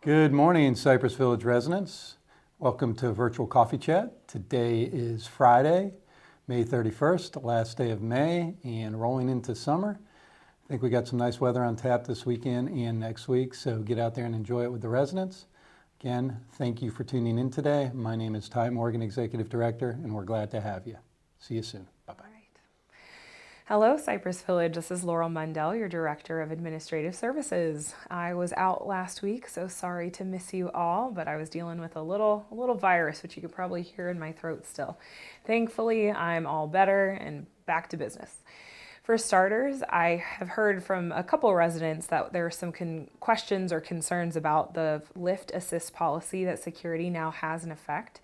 Good morning, Cypress Village residents. Welcome to Virtual Coffee Chat. Today is Friday, May 31st, the last day of May, and rolling into summer. I think we got some nice weather on tap this weekend and next week, so get out there and enjoy it with the residents. Again, thank you for tuning in today. My name is Ty Morgan, Executive Director, and we're glad to have you. See you soon. Bye-bye. Hello, Cypress Village. This is Laurel Mundell, your Director of Administrative Services. I was out last week, so sorry to miss you all, but I was dealing with a little virus, which you could probably hear in my throat still. Thankfully, I'm all better and back to business. For starters, I have heard from a couple residents that there are some questions or concerns about the lift assist policy that security now has in effect.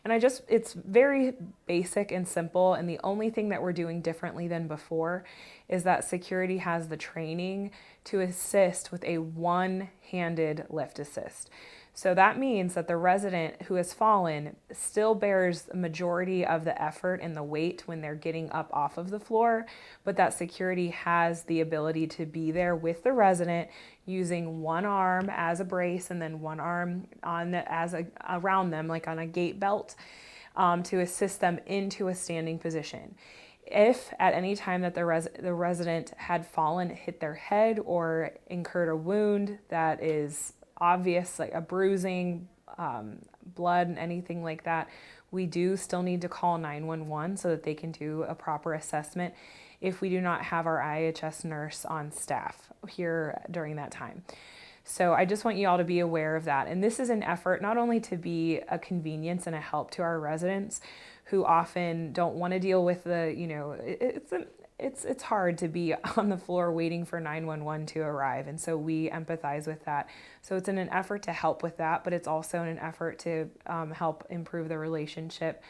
And it's very basic and simple, and the only thing that we're doing differently than before is that security has the training to assist with a one-handed lift assist. So that means that the resident who has fallen still bears the majority of the effort and the weight when they're getting up off of the floor, but that security has the ability to be there with the resident using one arm as a brace and then one arm around them, like on a gait belt, to assist them into a standing position. If at any time that the resident had fallen, hit their head, or incurred a wound that is obvious, like a bruising, blood, and anything like that, we do still need to call 911 so that they can do a proper assessment if we do not have our IHS nurse on staff here during that time. So I just want you all to be aware of that. And this is an effort not only to be a convenience and a help to our residents who often don't want to deal with it's hard to be on the floor waiting for 911 to arrive, and so we empathize with that. So it's in an effort to help with that, but it's also in an effort to help improve the relationship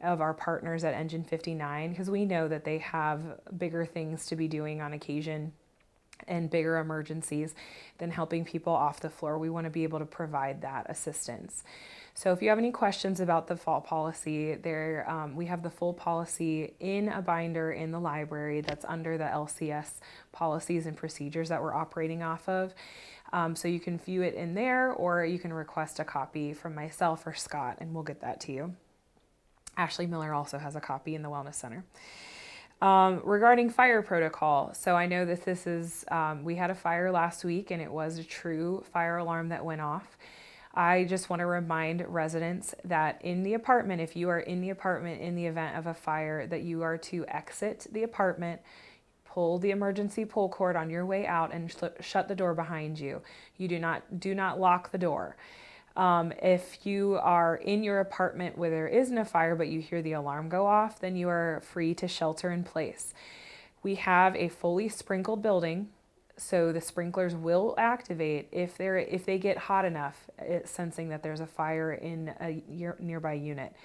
of our partners at Engine 59, because we know that they have bigger things to be doing on occasion and bigger emergencies than helping people off the floor. We want to be able to provide that assistance. So if you have any questions about the fall policy, we have the full policy in a binder in the library that's under the LCS policies and procedures that we're operating off of. So you can view it in there, or you can request a copy from myself or Scott, and we'll get that to you. Ashley Miller also has a copy in the Wellness Center. Regarding fire protocol, so I know that this is, we had a fire last week and it was a true fire alarm that went off. I just want to remind residents that in the apartment, if you are in the apartment in the event of a fire, that you are to exit the apartment, pull the emergency pull cord on your way out, and shut the door behind you. You do not lock the door. If you are in your apartment where there isn't a fire but you hear the alarm go off, then you are free to shelter in place. We have a fully sprinkled building, so the sprinklers will activate if they get hot enough, sensing that there's a fire in a nearby unit.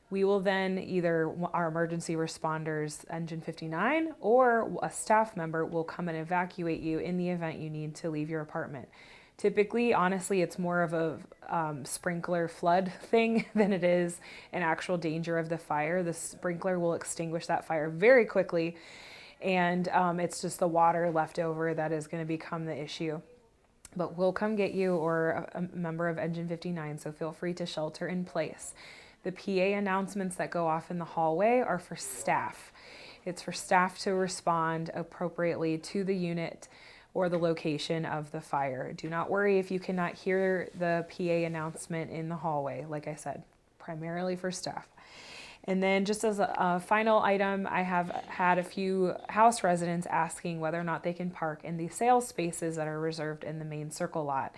We will then either our emergency responders, Engine 59, or a staff member will come and evacuate you in the event you need to leave your apartment. Typically, honestly, it's more of a sprinkler flood thing than it is an actual danger of the fire. The sprinkler will extinguish that fire very quickly, and it's just the water left over that is going to become the issue. But we'll come get you, or a member of Engine 59, so feel free to shelter in place. The PA announcements that go off in the hallway are for staff. It's for staff to respond appropriately to the unit or the location of the fire. Do not worry if you cannot hear the PA announcement in the hallway. Like I said, primarily for staff. And then just as a final item, I have had a few house residents asking whether or not they can park in the sales spaces that are reserved in the main circle lot.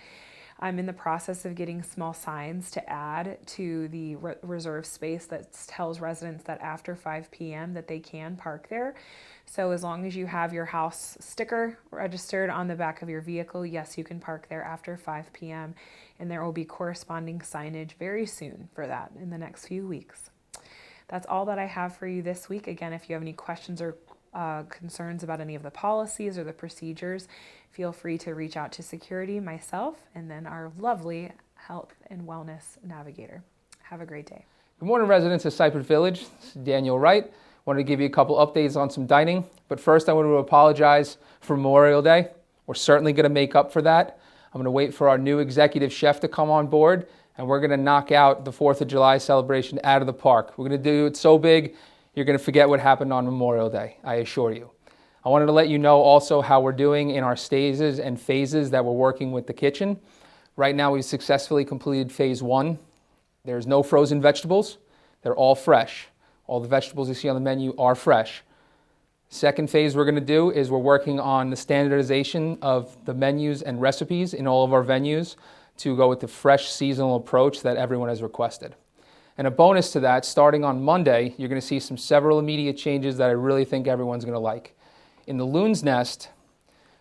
I'm in the process of getting small signs to add to the reserve space that tells residents that after 5 p.m. that they can park there. So as long as you have your house sticker registered on the back of your vehicle, yes, you can park there after 5 p.m. And there will be corresponding signage very soon for that in the next few weeks. That's all that I have for you this week. Again, if you have any questions or concerns about any of the policies or the procedures, feel free to reach out to security, myself, and then our lovely health and wellness navigator. Have a great day. Good morning, residents of Cypress Village. This is Daniel Wright. Wanted to give you a couple updates on some dining, but first I want to apologize for Memorial Day. We're certainly going to make up for that. I'm going to wait for our new executive chef to come on board, and we're going to knock out the 4th of July celebration out of the park. We're going to do it so big, you're going to forget what happened on Memorial Day, I assure you. I wanted to let you know also how we're doing in our stages and phases that we're working with the kitchen. Right now, we've successfully completed phase 1. There's no frozen vegetables. They're all fresh. All the vegetables you see on the menu are fresh. Second phase we're going to do is we're working on the standardization of the menus and recipes in all of our venues to go with the fresh seasonal approach that everyone has requested. And a bonus to that, starting on Monday, you're going to see several immediate changes that I really think everyone's going to like. In the Loon's Nest,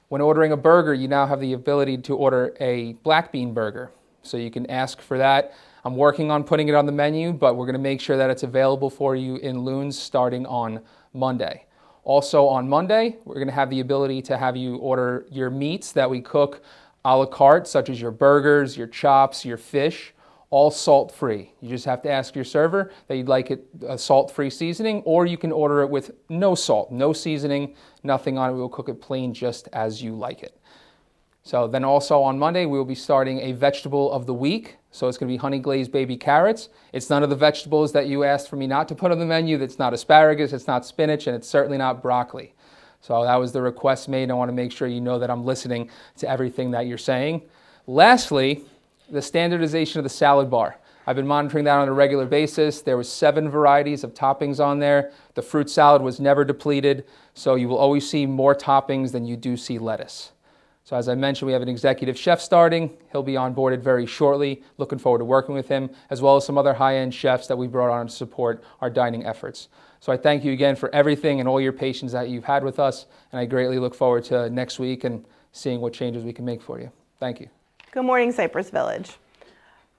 when ordering a burger, you now have the ability to order a black bean burger. So you can ask for that. I'm working on putting it on the menu, but we're going to make sure that it's available for you in Loon's starting on Monday. Also on Monday, we're going to have the ability to have you order your meats that we cook a la carte, such as your burgers, your chops, your fish, all salt-free. You just have to ask your server that you'd like it a salt-free seasoning, or you can order it with no salt, no seasoning, nothing on it. We will cook it plain just as you like it. So then also on Monday, we will be starting a vegetable of the week. So it's going to be honey glazed baby carrots. It's none of the vegetables that you asked for me not to put on the menu. That's not asparagus, it's not spinach, and it's certainly not broccoli. So that was the request made. I want to make sure you know that I'm listening to everything that you're saying. Lastly, the standardization of the salad bar. I've been monitoring that on a regular basis. There was 7 varieties of toppings on there. The fruit salad was never depleted, so you will always see more toppings than you do see lettuce. So as I mentioned, we have an executive chef starting. He'll be onboarded very shortly. Looking forward to working with him, as well as some other high-end chefs that we brought on to support our dining efforts. So I thank you again for everything and all your patience that you've had with us, and I greatly look forward to next week and seeing what changes we can make for you. Thank you. Good morning, Cypress Village.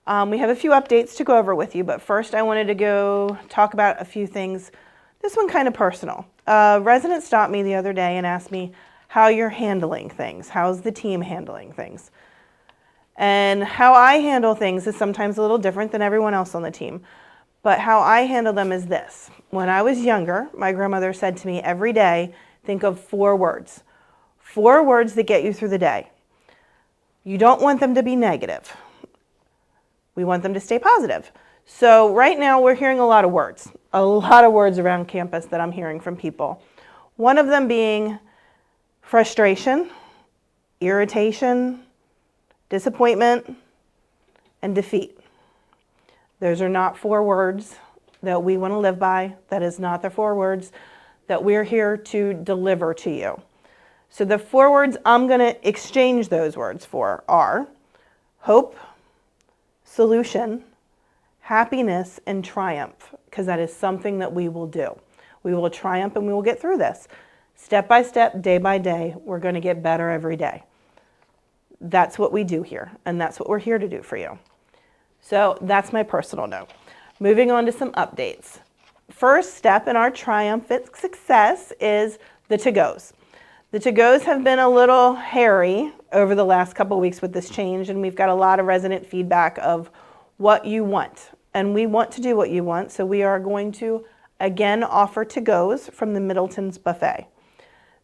We have a few updates to go over with you, but first I wanted to go talk about a few things. This one kind of personal. A resident stopped me the other day and asked me how you're handling things. How's the team handling things? And how I handle things is sometimes a little different than everyone else on the team. But how I handle them is this. When I was younger, my grandmother said to me every day, think of 4 words. 4 words that get you through the day. You don't want them to be negative. We want them to stay positive. So right now we're hearing a lot of words around campus that I'm hearing from people. One of them being frustration, irritation, disappointment, and defeat. Those are not 4 words that we want to live by. That is not the 4 words that we're here to deliver to you. So the 4 words I'm going to exchange those words for are hope, solution, happiness, and triumph, because that is something that we will do. We will triumph and we will get through this. Step by step, day by day, we're going to get better every day. That's what we do here, and that's what we're here to do for you. So that's my personal note. Moving on to some updates. First step in our triumphant success is the to-goes. The to-goes have been a little hairy over the last couple of weeks with this change, and we've got a lot of resident feedback of what you want. And we want to do what you want, so we are going to again offer to-goes from the Middleton's Buffet.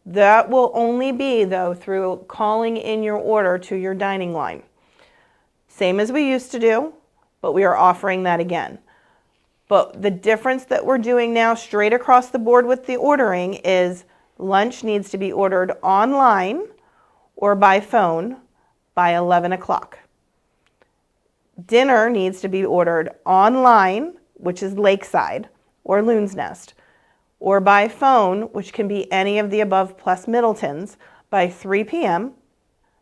That will only be, though, through calling in your order to your dining line. Same as we used to do, but we are offering that again. But the difference that we're doing now straight across the board with the ordering is lunch needs to be ordered online or by phone by 11 o'clock. Dinner needs to be ordered online, which is Lakeside or Loon's Nest, or by phone, which can be any of the above plus Middleton's, by 3 p.m.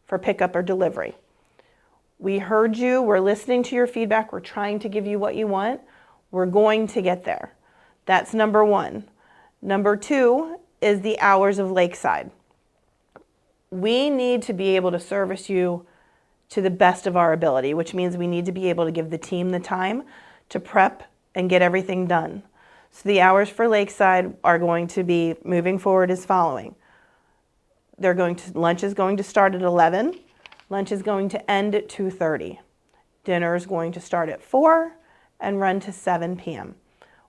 for pickup or delivery. We heard you. We're listening to your feedback. We're trying to give you what you want. We're going to get there. That's number 1. Number 2 is the hours of Lakeside. We need to be able to service you to the best of our ability, which means we need to be able to give the team the time to prep and get everything done. So the hours for Lakeside are going to be moving forward as following. Lunch is going to start at 11. Lunch is going to end at 2:30. Dinner is going to start at 4 and run to 7 p.m.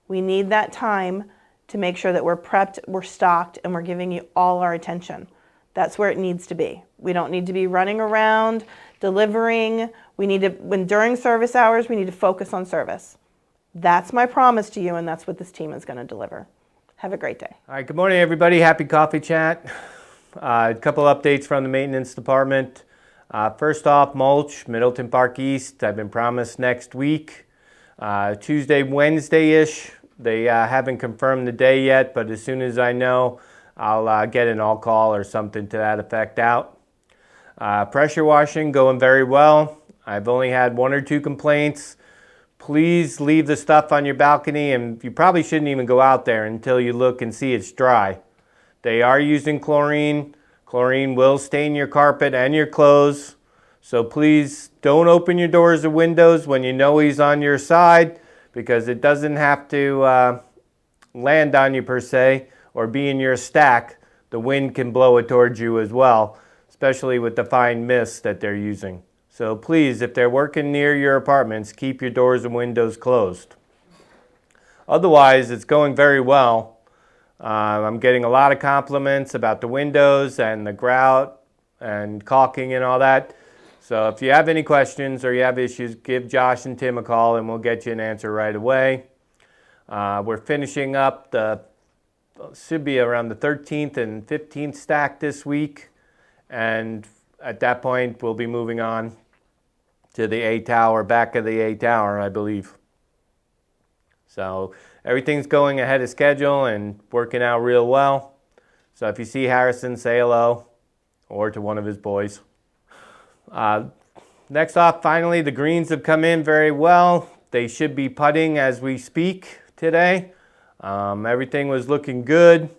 We need that time to make sure that we're prepped, we're stocked, and we're giving you all our attention. That's where it needs to be. We don't need to be running around delivering. When during service hours, we need to focus on service. That's my promise to you, and that's what this team is going to deliver. Have a great day. All right, good morning, everybody. Happy coffee chat. A couple updates from the maintenance department. First off, mulch, Middleton Park East. I've been promised next week, Tuesday, Wednesday-ish. They haven't confirmed the day yet, but as soon as I know, I'll get an all-call or something to that effect out. Pressure washing going very well. I've only had 1 or 2 complaints. Please leave the stuff on your balcony, and you probably shouldn't even go out there until you look and see it's dry. They are using chlorine. Chlorine will stain your carpet and your clothes. So please don't open your doors or windows when you know he's on your side, because it doesn't have to land on you per se or be in your stack. The wind can blow it towards you as well, especially with the fine mist that they're using. So please, if they're working near your apartments, keep your doors and windows closed. Otherwise, it's going very well. I'm getting a lot of compliments about the windows and the grout and caulking and all that. So if you have any questions or you have issues, give Josh and Tim a call and we'll get you an answer right away. We're finishing up should be around the 13th and 15th stack this week. And at that point, we'll be moving on to the A tower, back of the A tower, I believe. So everything's going ahead of schedule and working out real well. So if you see Harrison, say hello, or to one of his boys. Next off, finally, the greens have come in very well. They should be putting as we speak today. Everything was looking good.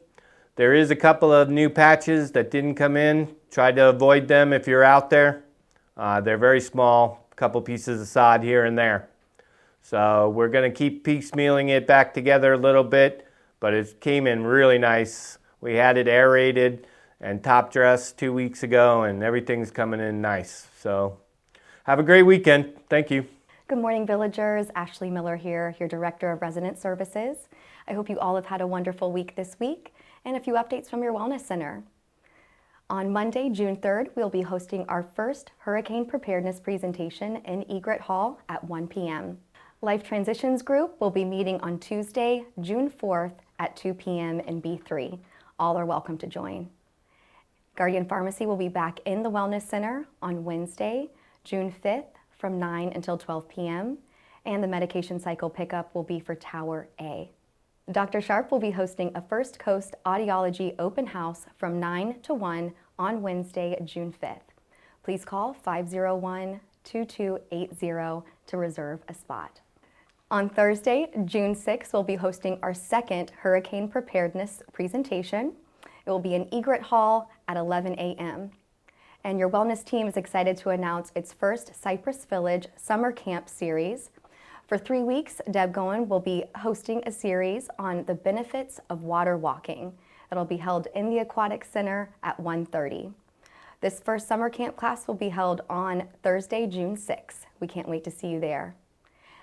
There is a couple of new patches that didn't come in. Try to avoid them if you're out there. They're very small, a couple pieces of sod here and there. So we're going to keep piecemealing it back together a little bit, but it came in really nice. We had it aerated and top dressed 2 weeks ago, and everything's coming in nice. So have a great weekend. Thank you. Good morning, villagers. Ashley Miller here, your Director of Resident Services. I hope you all have had a wonderful week this week, and a few updates from your Wellness Center. On Monday, June 3rd, we'll be hosting our first hurricane preparedness presentation in Egret Hall at 1 p.m. Life Transitions Group will be meeting on Tuesday, June 4th at 2 p.m. in B3. All are welcome to join. Guardian Pharmacy will be back in the Wellness Center on Wednesday, June 5th from 9 until 12 p.m. and the medication cycle pickup will be for Tower A. Dr. Sharp will be hosting a First Coast Audiology open house from 9 to 1 on Wednesday, June 5th. Please call 501-2280 to reserve a spot. On Thursday, June 6th, we'll be hosting our second hurricane preparedness presentation. It will be in Egret Hall at 11 a.m. And your wellness team is excited to announce its first Cypress Village Summer Camp series. For 3 weeks, Deb Goen will be hosting a series on the benefits of water walking. It'll be held in the Aquatic Center at 1:30. This first summer camp class will be held on Thursday, June 6th. We can't wait to see you there.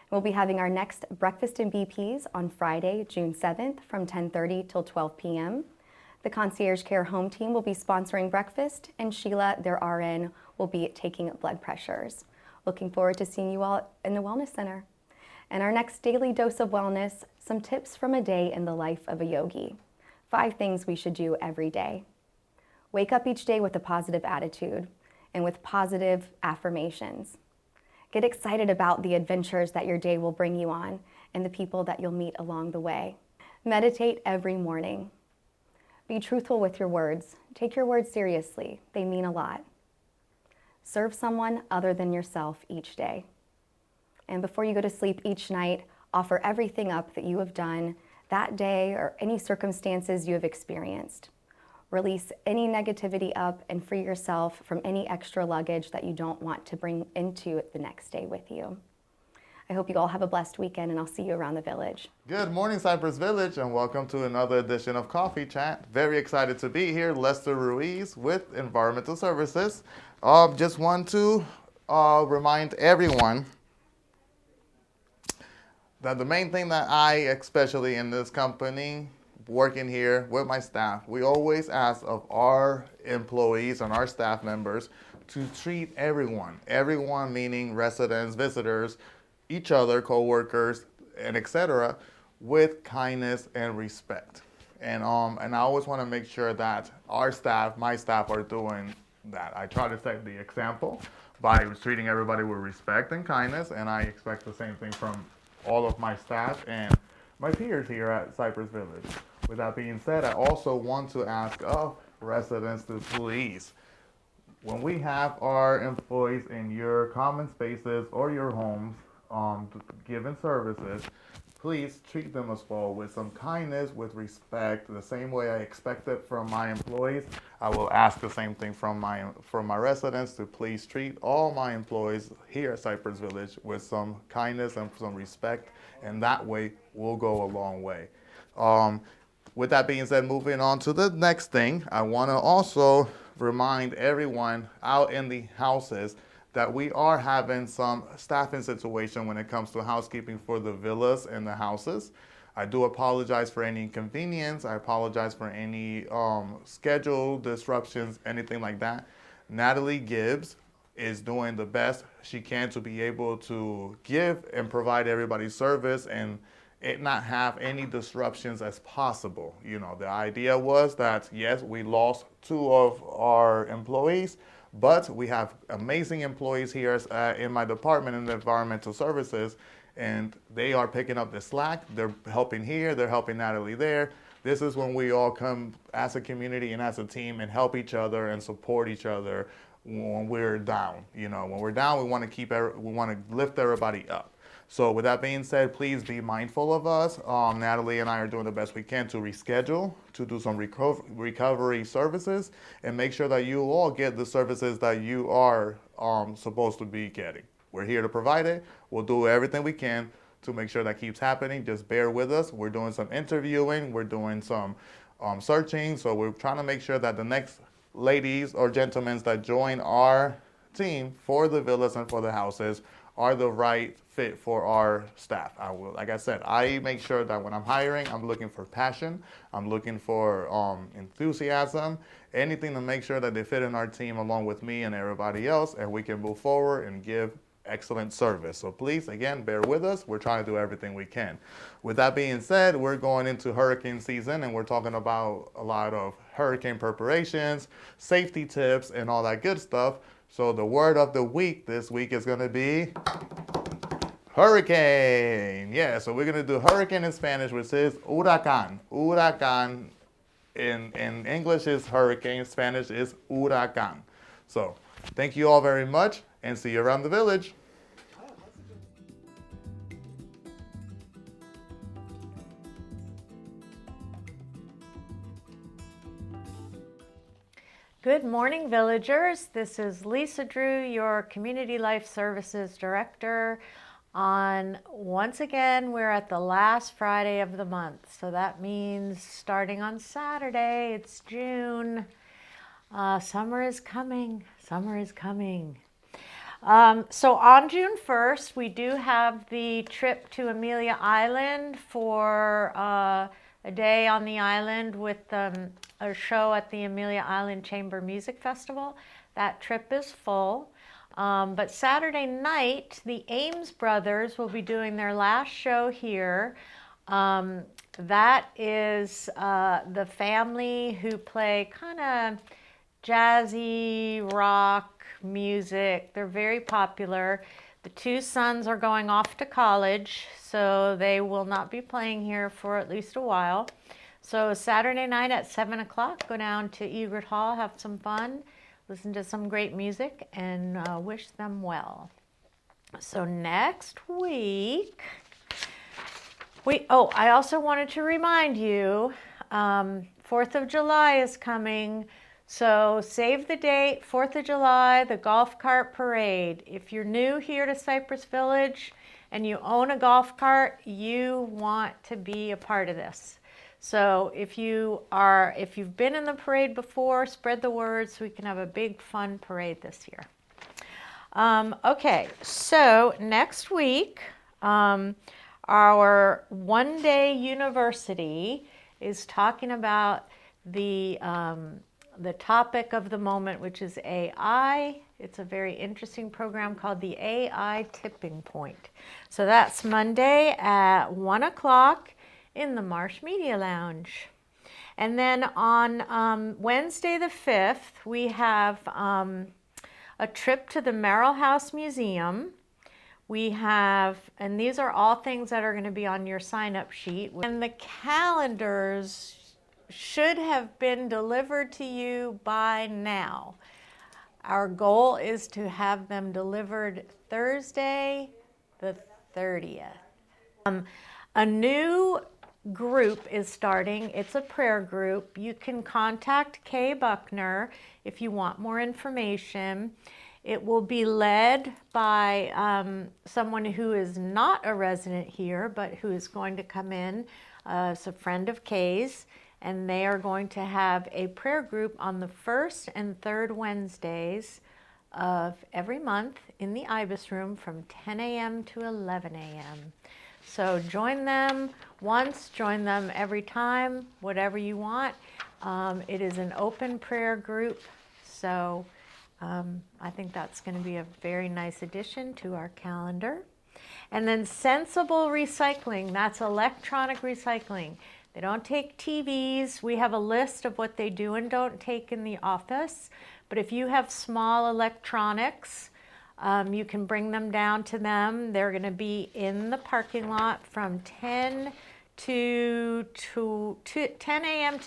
We'll be having our next Breakfast in BPs on Friday, June 7th from 10:30 till 12 p.m. The Concierge Care Home Team will be sponsoring breakfast, and Sheila, their RN, will be taking blood pressures. Looking forward to seeing you all in the Wellness Center. And our next daily dose of wellness, some tips from a day in the life of a yogi. 5 things we should do every day. Wake up each day with a positive attitude and with positive affirmations. Get excited about the adventures that your day will bring you on and the people that you'll meet along the way. Meditate every morning. Be truthful with your words. Take your words seriously. They mean a lot. Serve someone other than yourself each day. And before you go to sleep each night, offer everything up that you have done that day or any circumstances you have experienced. Release any negativity up and free yourself from any extra luggage that you don't want to bring into the next day with you. I hope you all have a blessed weekend, and I'll see you around the village. Good morning, Cypress Village, and welcome to another edition of Coffee Chat. Very excited to be here. Lester Ruiz with Environmental Services. Just want to remind everyone that the main thing that I, especially in this company, working here with my staff, we always ask of our employees and our staff members to treat everyone meaning residents, visitors, each other, co-workers, and etc., with kindness and respect. And I always want to make sure that our staff, my staff, are doing that. I try to set the example by treating everybody with respect and kindness, and I expect the same thing from all of my staff and my peers here at Cypress Village. With that being said, I also want to ask of residents to please, when we have our employees in your common spaces or your homes giving services, please treat them as well with some kindness, with respect, the same way I expect it from my employees. I will ask the same thing from my residents to please treat all my employees here at Cypress Village with some kindness and some respect, and that way we'll go a long way. With that being said, moving on to the next thing, I want to also remind everyone out in the houses that we are having some staffing situation when it comes to housekeeping for the villas and the houses. I do apologize for any inconvenience. I apologize for any schedule disruptions, anything like that. Natalie Gibbs is doing the best she can to be able to give and provide everybody service and it not have any disruptions as possible. You know, the idea was that, yes, we lost 2 of our employees, but we have amazing employees here in my department in the environmental services, and they are picking up the slack. They're helping here, they're helping Natalie there. This is when we all come as a community and as a team and help each other and support each other when we're down. You know, when we're down, we want to lift everybody up. So with that being said, please be mindful of us. Natalie and I are doing the best we can to reschedule, to do some recovery services, and make sure that you all get the services that you are supposed to be getting. We're here to provide it. We'll do everything we can to make sure that keeps happening. Just bear with us. We're doing some interviewing. We're doing some searching. So we're trying to make sure that the next ladies or gentlemen that join our team for the villas and for the houses are the right fit for our staff. Like I said, I make sure that when I'm hiring, I'm looking for passion, I'm looking for enthusiasm, anything to make sure that they fit in our team along with me and everybody else, and we can move forward and give excellent service. So please, again, bear with us. We're trying to do everything we can. With that being said, we're going into hurricane season, and we're talking about a lot of hurricane preparations, safety tips, and all that good stuff. So the word of the week this week is going to be hurricane. Yeah, so we're going to do hurricane in Spanish, which is huracán. Huracán in English is hurricane, Spanish is huracán. So thank you all very much, and see you around the village. Good morning, villagers. This is Lisa Drew, your Community Life Services Director. Once again, we're at the last Friday of the month. So that means starting on Saturday, it's June. Summer is coming. Summer is coming. So on June 1st, we do have the trip to Amelia Island for a day on the island with a show at the Amelia Island Chamber Music Festival. That trip is full. But Saturday night, the Ames brothers will be doing their last show here. That is the family who play kind of jazzy rock music. They're very popular. The 2 sons are going off to college, so they will not be playing here for at least a while. So Saturday night at 7 o'clock, go down to Egret Hall, have some fun, listen to some great music, and wish them well. So next week, I also wanted to remind you, 4th of July is coming. So save the date, 4th of July, the golf cart parade. If you're new here to Cypress Village and you own a golf cart, you want to be a part of this. So if you've been in the parade before, spread the word so we can have a big fun parade this year. Okay, so next week, our one-day university is talking about the topic of the moment, which is AI It's a very interesting program called the AI Tipping Point. So that's Monday at 1 o'clock in the Marsh Media Lounge. And then on Wednesday the 5th, we have a trip to the Merrill House Museum. We have, and these are all things that are going to be on your sign-up sheet. And the calendars should have been delivered to you by now. Our goal is to have them delivered Thursday the 30th. A new group is starting. It's a prayer group. You can contact Kay Buckner if you want more information. It will be led by someone who is not a resident here, but who is going to come in. It's a friend of Kay's, and they are going to have a prayer group on the first and third Wednesdays of every month in the Ibis room from 10 a.m. to 11 a.m. So join them once, join them every time, whatever you want. It is an open prayer group, so I think that's going to be a very nice addition to our calendar. And then sensible recycling, that's electronic recycling. They don't take TVs. We have a list of what they do and don't take in the office. But if you have small electronics, you can bring them down to them. They're going to be in the parking lot from 10 a.m. to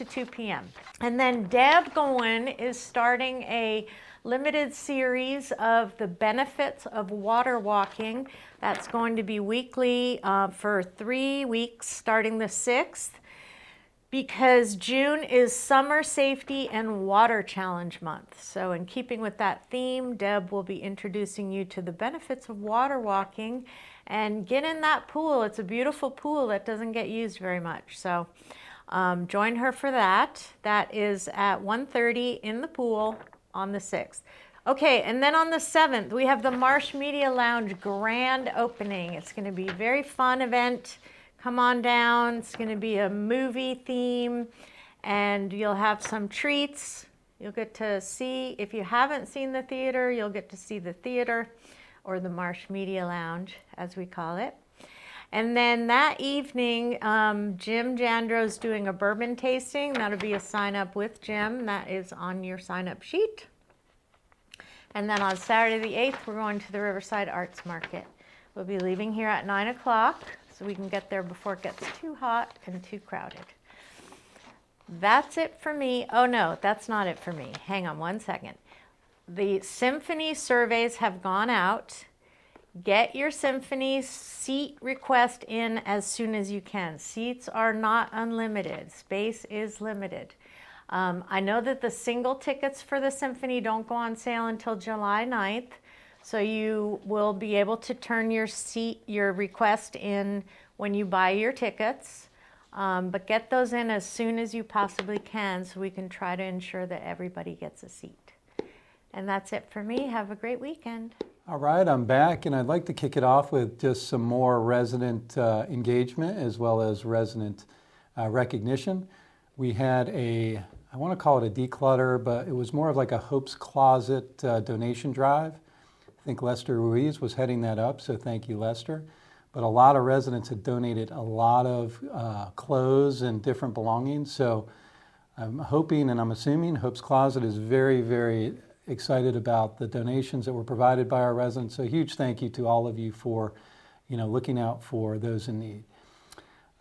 2 p.m. And then Deb Gowen is starting a limited series of the benefits of water walking. That's going to be weekly for 3 weeks starting the 6th. Because June is Summer Safety and Water Challenge Month. So in keeping with that theme, Deb will be introducing you to the benefits of water walking and get in that pool. It's a beautiful pool that doesn't get used very much. So join her for that. That is at 1:30 in the pool on the 6th. Okay, and then on the 7th, we have the Marsh Media Lounge grand opening. It's going to be a very fun event. Come on down. It's going to be a movie theme, and you'll have some treats. You'll get to see, if you haven't seen the theater, you'll get to see the theater, or the Marsh Media Lounge, as we call it. And then that evening, Jim Jandro's doing a bourbon tasting. That'll be a sign up with Jim. That is on your sign up sheet. And then on Saturday the 8th, we're going to the Riverside Arts Market. We'll be leaving here at 9 o'clock. So we can get there before it gets too hot and too crowded. That's it for me. Oh no, that's not it for me. Hang on one second. The symphony surveys have gone out. Get your symphony seat request in as soon as you can. Seats are not unlimited. Space is limited. I know that the single tickets for the symphony don't go on sale until July 9th. So you will be able to turn your request in when you buy your tickets, but get those in as soon as you possibly can so we can try to ensure that everybody gets a seat. And that's it for me. Have a great weekend. All right, I'm back, and I'd like to kick it off with just some more resident engagement as well as resident recognition. We had I want to call it a declutter, but it was more of like a Hope's Closet donation drive. I think Lester Ruiz was heading that up, so thank you, Lester. But a lot of residents had donated a lot of clothes and different belongings, so I'm hoping and I'm assuming Hope's Closet is very, very excited about the donations that were provided by our residents. So a huge thank you to all of you for, looking out for those in need.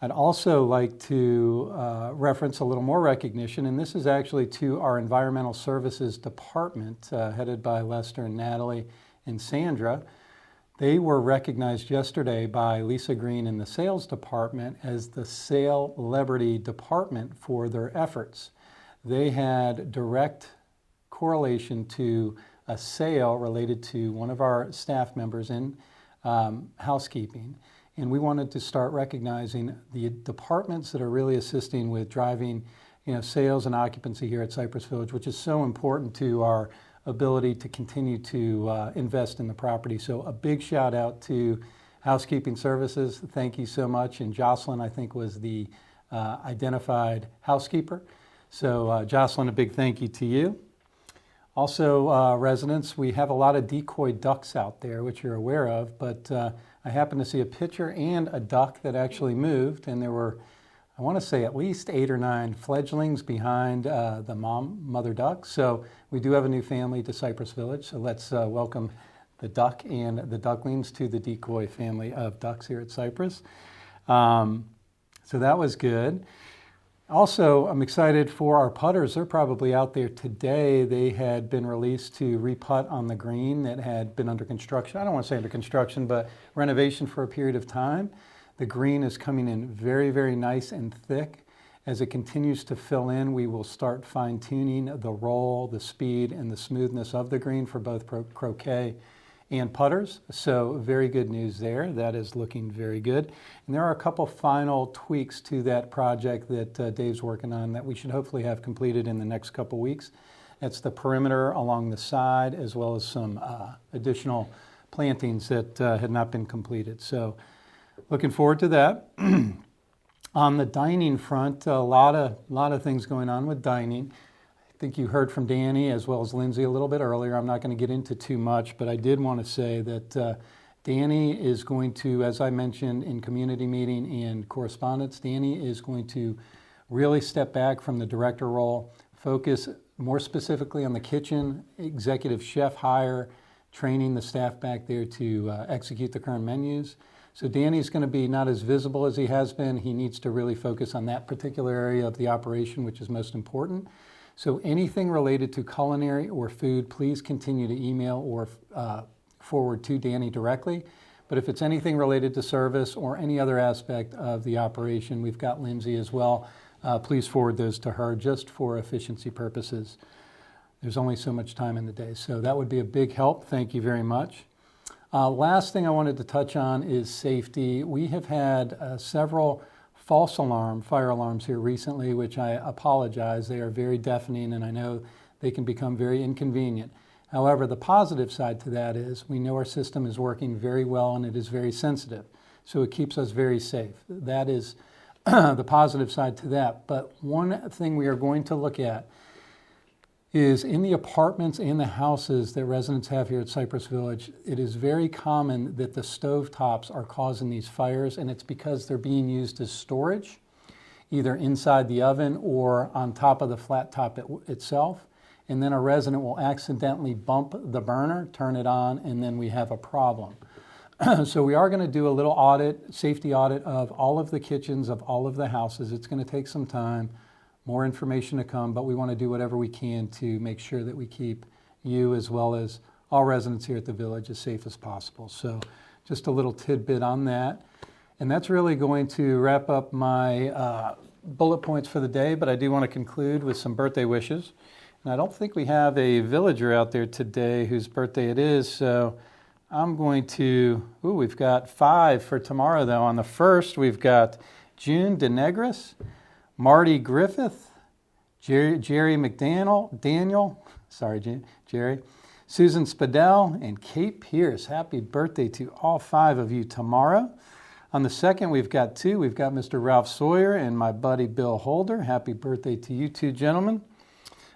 I'd also like to reference a little more recognition, and this is actually to our Environmental Services Department, headed by Lester and Natalie and Sandra. They were recognized yesterday by Lisa Green in the sales department as the Celebrity Department for their efforts. They had direct correlation to a sale related to one of our staff members in housekeeping. And we wanted to start recognizing the departments that are really assisting with driving, sales and occupancy here at Cypress Village, which is so important to our ability to continue to invest in the property. So a big shout out to Housekeeping Services. Thank you so much. And Jocelyn, I think, was the identified housekeeper. So Jocelyn, a big thank you to you. Also, residents, we have a lot of decoy ducks out there, which you're aware of, but I happened to see a picture and a duck that actually moved, and there were, I want to say, at least 8 or 9 fledglings behind the mother duck. So we do have a new family to Cypress Village, so let's welcome the duck and the ducklings to the decoy family of ducks here at Cypress. So that was good. Also, I'm excited for our putters. They're probably out there today. They had been released to re-putt on the green that had been under construction. I don't want to say under construction, but renovation for a period of time. The green is coming in very, very nice and thick. As it continues to fill in, we will start fine-tuning the roll, the speed, and the smoothness of the green for both croquet and putters. So very good news there. That is looking very good. And there are a couple final tweaks to that project that Dave's working on that we should hopefully have completed in the next couple weeks. That's the perimeter along the side, as well as some additional plantings that had not been completed. So looking forward to that. On the dining front, a lot of things going on with dining. I think you heard from Danny as well as Lindsay a little bit earlier. I'm not going to get into too much, but I did want to say that Danny is going to, as I mentioned in community meeting and correspondence, Danny is going to really step back from the director role, focus more specifically on the kitchen, executive chef hire, training the staff back there to execute the current menus. So Danny's going to be not as visible as he has been. He needs to really focus on that particular area of the operation, which is most important. So anything related to culinary or food, please continue to email or forward to Danny directly. But if it's anything related to service or any other aspect of the operation, we've got Lindsay as well. Please forward those to her just for efficiency purposes. There's only so much time in the day, so that would be a big help. Thank you very much. Last thing I wanted to touch on is safety. We have had several false fire alarms here recently, which I apologize. They are very deafening, and I know they can become very inconvenient. However, the positive side to that is we know our system is working very well and it is very sensitive, so it keeps us very safe. That is the positive side to that. But one thing we are going to look at is in the apartments and the houses that residents have here at Cypress Village, it is very common that the stovetops are causing these fires, and it's because they're being used as storage, either inside the oven or on top of the flat top itself. And then a resident will accidentally bump the burner, turn it on, and then we have a problem. So we are going to do a little audit, safety audit of all of the kitchens of all of the houses. It's going to take some time. More information to come, but we want to do whatever we can to make sure that we keep you as well as all residents here at the village as safe as possible. So just a little tidbit on that. And that's really going to wrap up my bullet points for the day, but I do want to conclude with some birthday wishes. And I don't think we have a villager out there today whose birthday it is, so I'm going to, we've got 5 for tomorrow though. On the 1st, we've got June DeNegris, Marty Griffith, Jerry McDaniel, Jerry, Susan Spadell, and Kate Pierce. Happy birthday to all 5 of you tomorrow. On the 2nd, we've got 2. We've got Mr. Ralph Sawyer and my buddy Bill Holder. Happy birthday to you 2 gentlemen.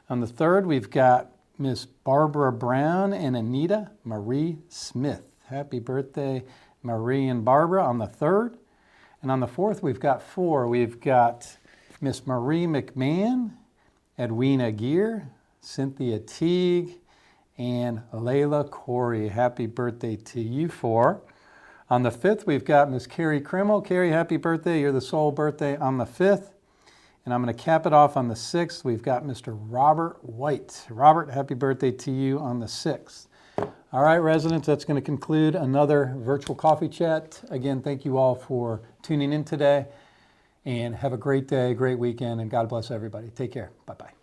On the 3rd, we've got Miss Barbara Brown and Anita Marie Smith. Happy birthday, Marie and Barbara, on the 3rd. And on the 4th, we've got 4. We've got Miss Marie McMahon, Edwina Gear, Cynthia Teague, and Layla Corey. Happy birthday to you 4. On the 5th, we've got Miss Carrie Krimmel. Carrie, happy birthday. You're the sole birthday on the 5th. And I'm going to cap it off on the 6th. We've got Mr. Robert White. Robert, happy birthday to you on the 6th. All right, residents, that's going to conclude another virtual coffee chat. Again, thank you all for tuning in today. And have a great day, great weekend, and God bless everybody. Take care. Bye-bye.